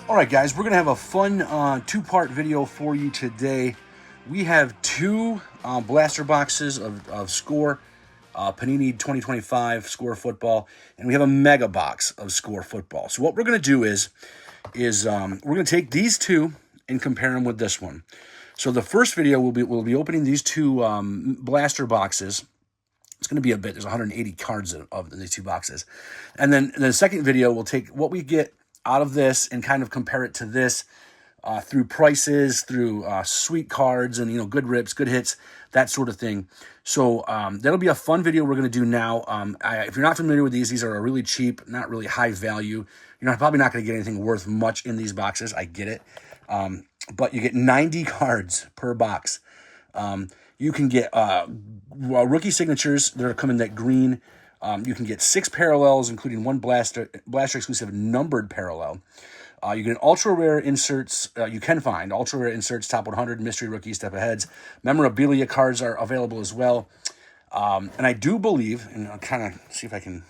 All right, guys, we're going to have a fun two-part video for you today. We have two blaster boxes of Score, Panini 2025 Score Football, and we have a mega box of Score Football. So what we're going to do is we're going to take these two and compare them with this one. So the first video we'll be opening these two blaster boxes. It's going to be a bit. There's 180 cards of these two boxes. And then the second video, we'll take what we get out of this and kind of compare it to this through prices, through sweet cards and, good rips, good hits, that sort of thing. So that'll be a fun video we're going to do now. If you're not familiar with these are really cheap, not really high value. You're probably not going to get anything worth much in these boxes. I get it. But you get 90 cards per box. You can get rookie signatures that are coming that green. You can get 6 parallels, including one blaster exclusive numbered parallel. You get ultra rare inserts. You can find ultra rare inserts, top 100, mystery rookie, step aheads. Memorabilia cards are available as well. And I do believe, and I'll kind of see if I can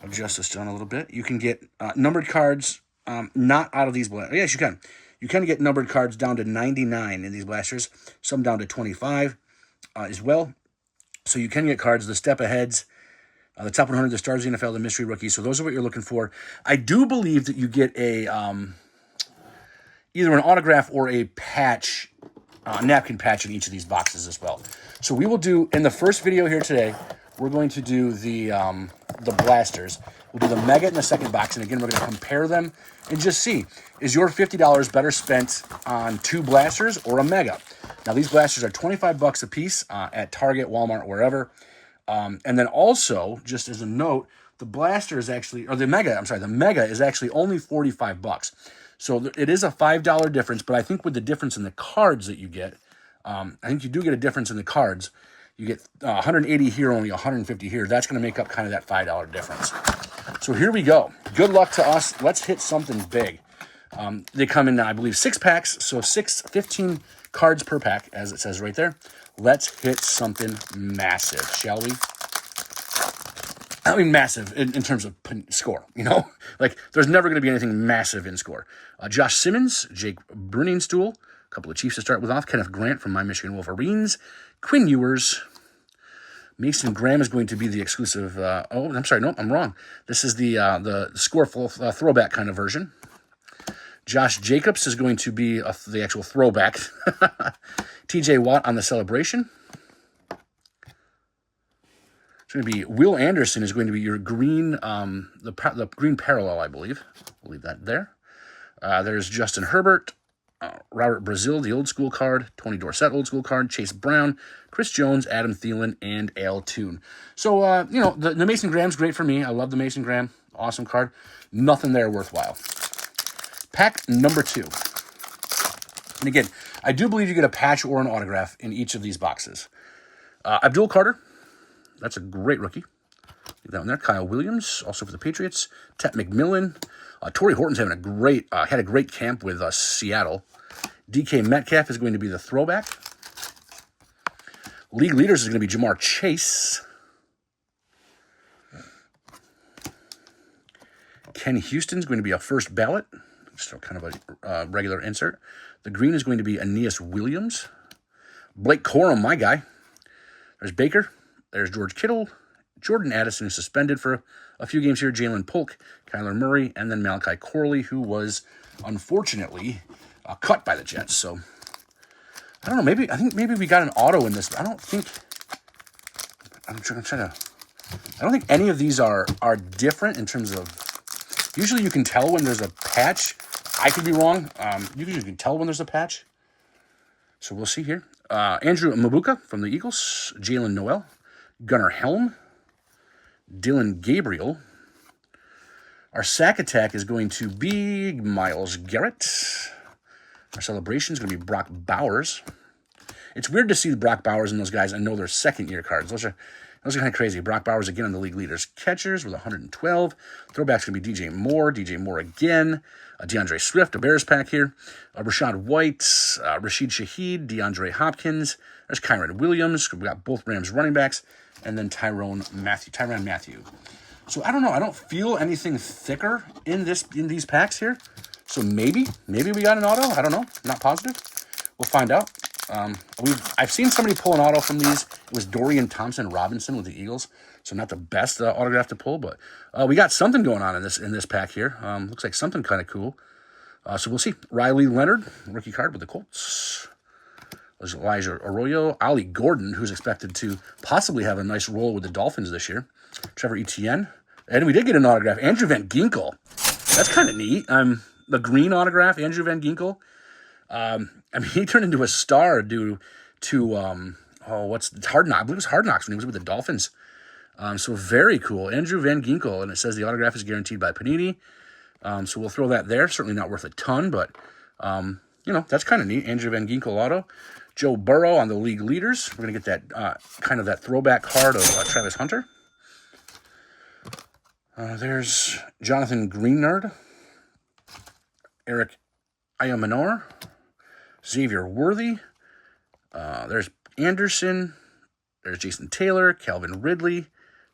adjust this down a little bit. You can get numbered cards, not out of these blasters. Yes, you can. You can get numbered cards down to 99 in these blasters, some down to 25 as well. So you can get cards, the step aheads, the top 100, the stars of the NFL, the mystery rookies. So those are what you're looking for. I do believe that you get a either an autograph or a patch, napkin patch in each of these boxes as well. So we will do, in the first video here today, we're going to do the blasters. We'll do the mega in the second box. And again, we're going to compare them and just see, is your $50 better spent on 2 blasters or a mega? Now, these blasters are $25 a piece at Target, Walmart, wherever. And then also, just as a note, the blaster is actually, or the mega is actually only $45. So it is a $5 difference, but I think with the difference in the cards that you get, I think you do get a difference in the cards. You get 180 here, only 150 here. That's going to make up kind of that $5 difference. So here we go. Good luck to us. Let's hit something big. They come in, I believe, 6 packs, so 15 cards per pack, as it says right there. Let's hit something massive, shall we? I mean, massive in terms of Score, Like, there's never going to be anything massive in Score. Josh Simmons, Jake Bruningstool, a couple of Chiefs to start with off, Kenneth Grant from my Michigan Wolverines, Quinn Ewers, Mason Graham is going to be the exclusive. I'm wrong. This is the Score throwback kind of version. Josh Jacobs is going to be the actual throwback. TJ Watt on the celebration. It's going to be Will Anderson is going to be your green, the green parallel, I believe. We'll leave that there. There's Justin Herbert, Robert Brazil, the old school card, Tony Dorsett, old school card, Chase Brown, Chris Jones, Adam Thielen, and Al Toon. So, the Mason Graham's great for me. I love the Mason Graham. Awesome card. Nothing there worthwhile. Pack number 2. And again, I do believe you get a patch or an autograph in each of these boxes. Abdul Carter. That's a great rookie. Leave that one there. Kyle Williams, also for the Patriots. Tet McMillan. Torrey Horton's having had a great camp with Seattle. DK Metcalf is going to be the throwback. League leaders is going to be Jamar Chase. Ken Houston's going to be a first ballot. Just kind of a regular insert. The green is going to be Aeneas Williams. Blake Corum, my guy. There's Baker. There's George Kittle. Jordan Addison is suspended for a few games here. Jalen Polk, Kyler Murray, and then Malachi Corley, who was unfortunately cut by the Jets. So I don't know. I think maybe we got an auto in this. I don't think any of these are different in terms of. Usually you can tell when there's a patch. I could be wrong. Usually you can tell when there's a patch. So we'll see here. Andrew Mabuka from the Eagles. Jalen Noel. Gunnar Helm. Dylan Gabriel. Our sack attack is going to be Myles Garrett. Our celebration is going to be Brock Bowers. It's weird to see Brock Bowers and those guys. I know they're second-year cards. Those are kind of crazy. Brock Bowers again on the league leaders. Catchers with 112. Throwback's going to be DJ Moore again. DeAndre Swift, a Bears pack here. Rashad White, Rashid Shaheed, DeAndre Hopkins. There's Kyron Williams. We've got both Rams running backs. And then Tyrann Mathieu. So I don't know. I don't feel anything thicker in these packs here. So maybe we got an auto. I don't know. Not positive. We'll find out. I've seen somebody pull an auto from these. It was Dorian Thompson-Robinson with the Eagles. So not the best autograph to pull, but we got something going on in this pack here. Looks like something kind of cool. So we'll see. Riley Leonard, rookie card with the Colts. There's Elijah Arroyo. Ollie Gordon, who's expected to possibly have a nice role with the Dolphins this year. Trevor Etienne. And we did get an autograph. Andrew Van Ginkel. That's kind of neat. The green autograph, Andrew Van Ginkel. I mean, he turned into a star due to, Hard Knocks. I believe it was Hard Knocks when he was with the Dolphins. So very cool. Andrew Van Ginkel. And it says the autograph is guaranteed by Panini. So we'll throw that there. Certainly not worth a ton, but, that's kind of neat. Andrew Van Ginkel auto. Joe Burrow on the league leaders. We're going to get that kind of that throwback card of Travis Hunter. There's Jonathan Greenard. Eric Ayamanor. Xavier Worthy. There's Anderson. There's Jason Taylor. Calvin Ridley.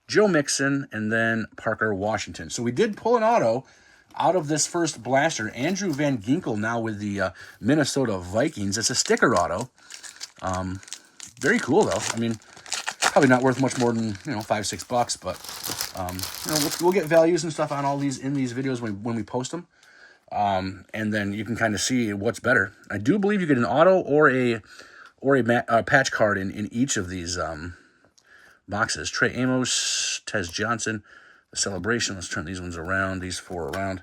Joe Mixon. And then Parker Washington. So we did pull an auto out of this first blaster. Andrew Van Ginkel now with the Minnesota Vikings. It's a sticker auto. Very cool, though. I mean, probably not worth much more than, $5-6, but, we'll get values and stuff on all these in these videos when we post them. And then you can kind of see what's better. I do believe you get an auto or a patch card in each of these boxes. Trey Amos, Tez Johnson, the celebration. Let's turn these ones around, these four around.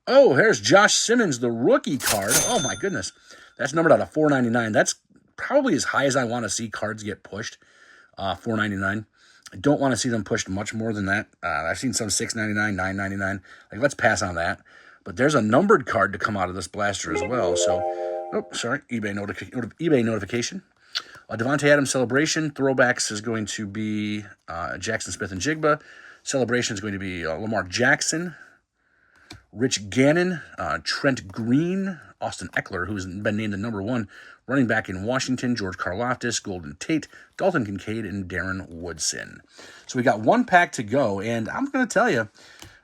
Oh, here's Josh Simmons, the rookie card. Oh, my goodness. That's numbered out of $4.99. That's probably as high as I want to see cards get pushed, $4.99. I don't want to see them pushed much more than that. I've seen some $6.99, $9.99. Like, let's pass on that. But there's a numbered card to come out of this blaster as well. So, eBay notification. Devontae Adams celebration. Throwbacks is going to be Jackson Smith and Jigba. Celebration is going to be Lamar Jackson. Rich Gannon, Trent Green, Austin Eckler, who's been named the #1 running back in Washington, George Karlaftis, Golden Tate, Dalton Kincaid, and Darren Woodson. So we got one pack to go, and I'm going to tell you,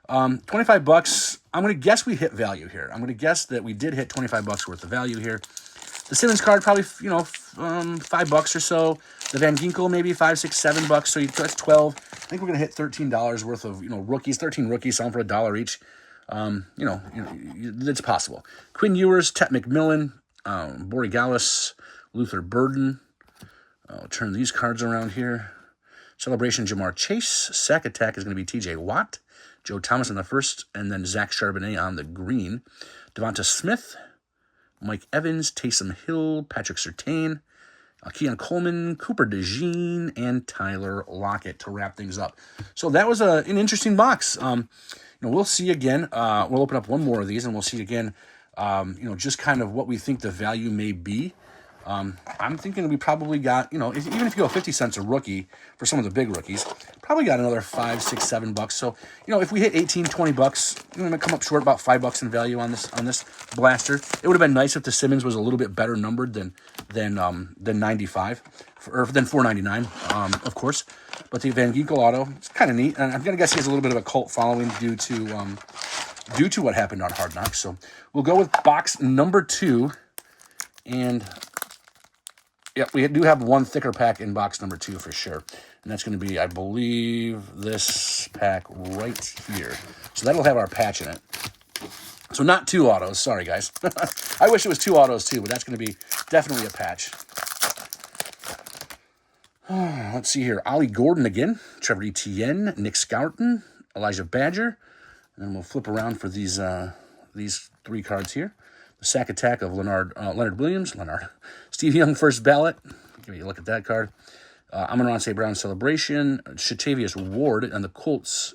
$25. I'm going to guess we hit value here. I'm going to guess that we did hit $25 worth of value here. The Simmons card probably, $5 or so. The Van Ginkel maybe $5, $6, $7. So that's 12. I think we're going to hit $13 worth of rookies. 13 rookies, selling for $1 each. It's possible. Quinn Ewers, Tet McMillan, Borregales, Luther Burden. I'll turn these cards around here. Celebration, Jamar Chase. Sack Attack is going to be TJ Watt. Joe Thomas on the first, and then Zach Charbonnet on the green. Devonta Smith, Mike Evans, Taysom Hill, Patrick Surtain, Keon Coleman, Cooper DeJean, and Tyler Lockett to wrap things up. So that was an interesting box. We'll see again. We'll open up one more of these, and we'll see again, just kind of what we think the value may be. I'm thinking we probably got, even if you go 50 cents a rookie for some of the big rookies, probably got another $5, $6, $7. So, if we hit $18, $20, we might come up short about $5 in value on this blaster. It would have been nice if the Simmons was a little bit better numbered than 95 or than $4.99, of course. But the Van Ginkel auto, it's kind of neat, and I'm gonna guess he has a little bit of a cult following due to what happened on Hard Knocks. So we'll go with box number 2, and yeah, we do have one thicker pack in box number 2 for sure. And that's going to be, I believe, this pack right here. So that'll have our patch in it. So not 2 autos. Sorry, guys. I wish it was 2 autos, too, but that's going to be definitely a patch. Let's see here. Ollie Gordon again. Trevor Etienne. Nick Scouton. Elijah Badger. And then we'll flip around for these 3 cards here. The Sack Attack of Leonard Williams. Steve Young, first ballot. Give you a look at that card. Amon-Ra St. Brown celebration. Shatavius Ward on the Colts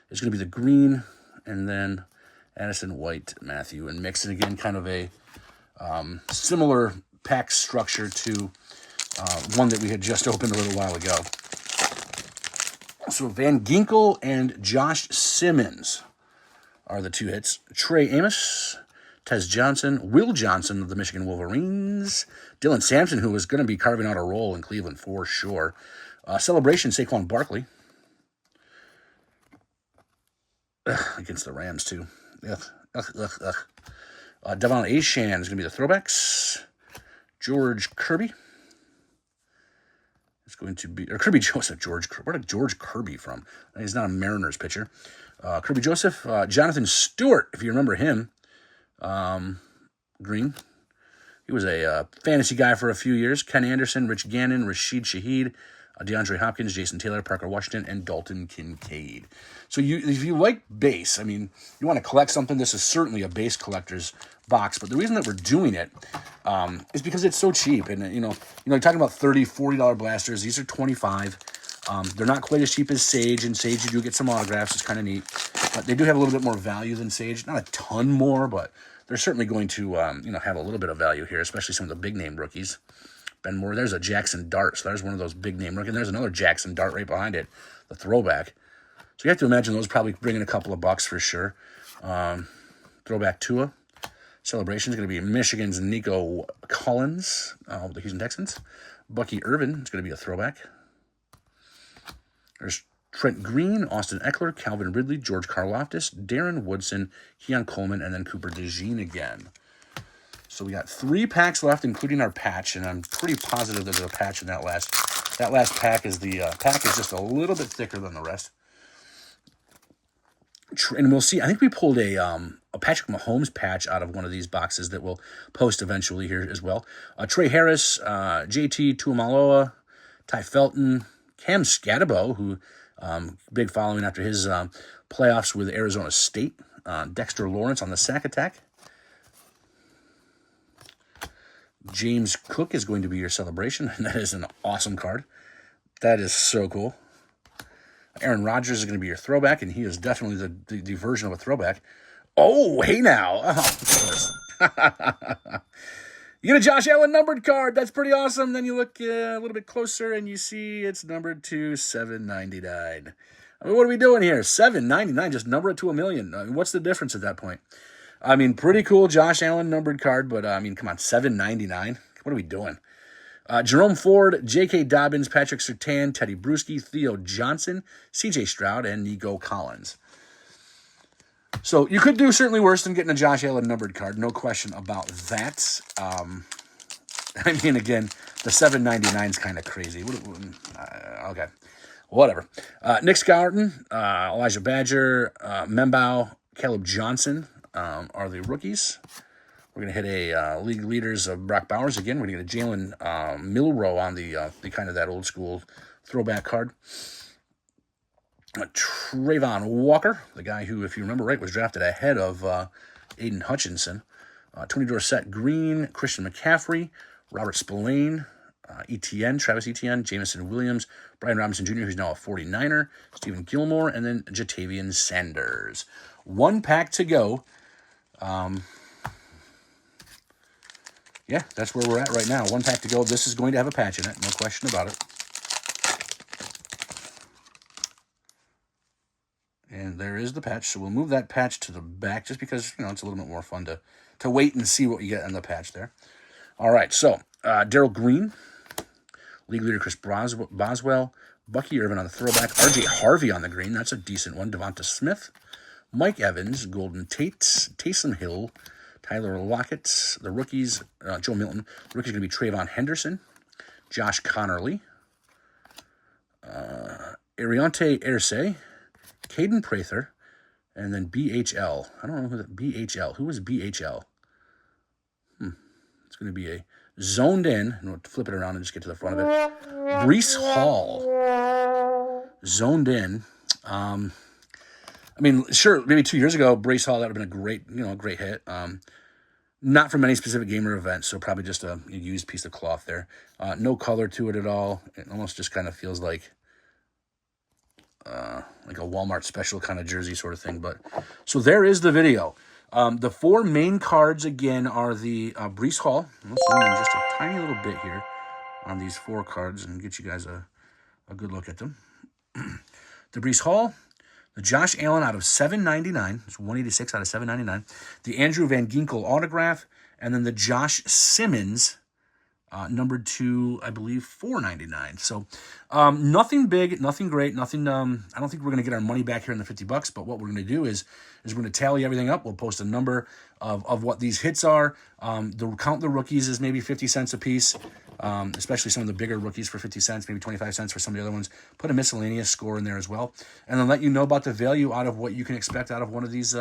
is going to be the green. And then Addison White, Matthew, and Mixon. Again, kind of a similar pack structure to one that we had just opened a little while ago. So Van Ginkel and Josh Simmons are the 2 hits. Trey Amos, Tez Johnson, Will Johnson of the Michigan Wolverines, Dylan Sampson, who was going to be carving out a role in Cleveland for sure. Celebration, Saquon Barkley. Against the Rams, too. Devon Achane is going to be the throwbacks. George Kirby. It's going to be, or Kirby Joseph, where did George Kirby from? He's not a Mariners pitcher. Kirby Joseph, Jonathan Stewart, if you remember him, green. He was a fantasy guy for a few years. Ken Anderson, Rich Gannon, Rashid Shaheed, DeAndre Hopkins, Jason Taylor, Parker Washington, and Dalton Kincaid. So if you like base, I mean, you want to collect something, this is certainly a base collector's box. But the reason that we're doing it is because it's so cheap. And, you're talking about $30, $40 blasters. These are $25. They're not quite as cheap as Sage. And Sage, you do get some autographs. It's kind of neat. But they do have a little bit more value than Sage. Not a ton more, but they're certainly going to, have a little bit of value here, especially some of the big-name rookies. Ben Moore, there's a Jackson Dart. So there's one of those big-name rookies. And there's another Jackson Dart right behind it, the throwback. So you have to imagine those probably bringing a couple of bucks for sure. Throwback Tua. Celebration is going to be Michigan's Nico Collins, the Houston Texans. Bucky Irvin is going to be a throwback. There's Trent Green, Austin Eckler, Calvin Ridley, George Karlaftis, Darren Woodson, Keon Coleman, and then Cooper DeJean again. So we got 3 packs left, including our patch, and I'm pretty positive there's a patch in that last. That last pack is pack is just a little bit thicker than the rest. And we'll see. I think we pulled a Patrick Mahomes patch out of one of these boxes that we'll post eventually here as well. Trey Harris, JT Tuimoloau, Ty Felton, Cam Scatabo, who big following after his playoffs with Arizona State. Dexter Lawrence on the sack attack. James Cook is going to be your celebration, and that is an awesome card. That is so cool. Aaron Rodgers is going to be your throwback, and he is definitely the version of a throwback. Oh, hey now. Oh, you get a Josh Allen numbered card. That's pretty awesome. Then you look a little bit closer, and you see it's numbered to $7.99. I mean, what are we doing here? $7.99, just number it to $1 million. I mean, what's the difference at that point? I mean, pretty cool Josh Allen numbered card, but, come on, $7.99? What are we doing? Jerome Ford, J.K. Dobbins, Patrick Surtain, Teddy Bruschi, Theo Johnson, C.J. Stroud, and Nico Collins. So you could do certainly worse than getting a Josh Allen numbered card, no question about that. I mean, again, the $7.99 is kind of crazy. Okay, whatever. Nick Scouton, Elijah Badger, Membao, Caleb Johnson are the rookies. We're going to hit a league leaders of Brock Bowers again. We're going to get a Jalen Milroe on the kind of that old school throwback card. Trayvon Walker, the guy who, if you remember right, was drafted ahead of Aiden Hutchinson. Tony Dorsett Green, Christian McCaffrey, Robert Spillane, Travis Etienne, Jameson Williams, Brian Robinson Jr., who's now a 49er, Stephen Gilmore, and then Jatavian Sanders. 1 pack to go. Yeah, that's where we're at right now. 1 pack to go. This is going to have a patch in it, no question about it. And there is the patch. So we'll move that patch to the back just because, it's a little bit more fun to wait and see what you get in the patch there. All right, so Darrell Green, league leader Chris Boswell, Bucky Irvin on the throwback, R.J. Harvey on the green. That's a decent one. Devonta Smith, Mike Evans, Golden Tate, Taysom Hill, Tyler Lockett, the rookies, Joe Milton. The rookies are going to be Trayvon Henderson, Josh Connerly, Ariante Irsay, Caden Prather, and then BHL. I don't know who that BHL. Who was BHL? It's going to be a zoned in. And we'll flip it around and just get to the front of it. Breece Hall. Zoned in. I mean, sure, maybe 2 years ago, Breece Hall, that would have been a great hit. Not from any specific game or event, so probably just a used piece of cloth there. No color to it at all. It almost just kind of feels like a Walmart special kind of jersey sort of thing. But so there is the video. The 4 main cards, again, are the Breece Hall. Let's zoom in just a tiny little bit here on these 4 cards and get you guys a good look at them. The Breece Hall, the Josh Allen out of $7.99. It's 186 out of $7.99. The Andrew Van Ginkel autograph, and then the Josh Simmons numbered to, I believe, $4.99. So nothing big, nothing great, nothing. I don't think we're going to get our money back here in the $50. But what we're going to do is we're going to tally everything up. We'll post a number of what these hits are. Count the rookies is maybe 50 cents a piece. Especially some of the bigger rookies for 50 cents, maybe 25 cents for some of the other ones. Put a miscellaneous score in there as well, and then let you know about the value out of what you can expect out of one of these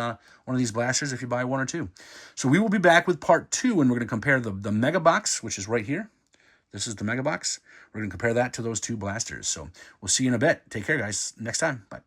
blasters if you buy one or two. So we will be back with part 2, and we're going to compare the Mega Box, which is right here. This is the Mega Box. We're going to compare that to those 2 blasters. So we'll see you in a bit. Take care, guys. Next time. Bye.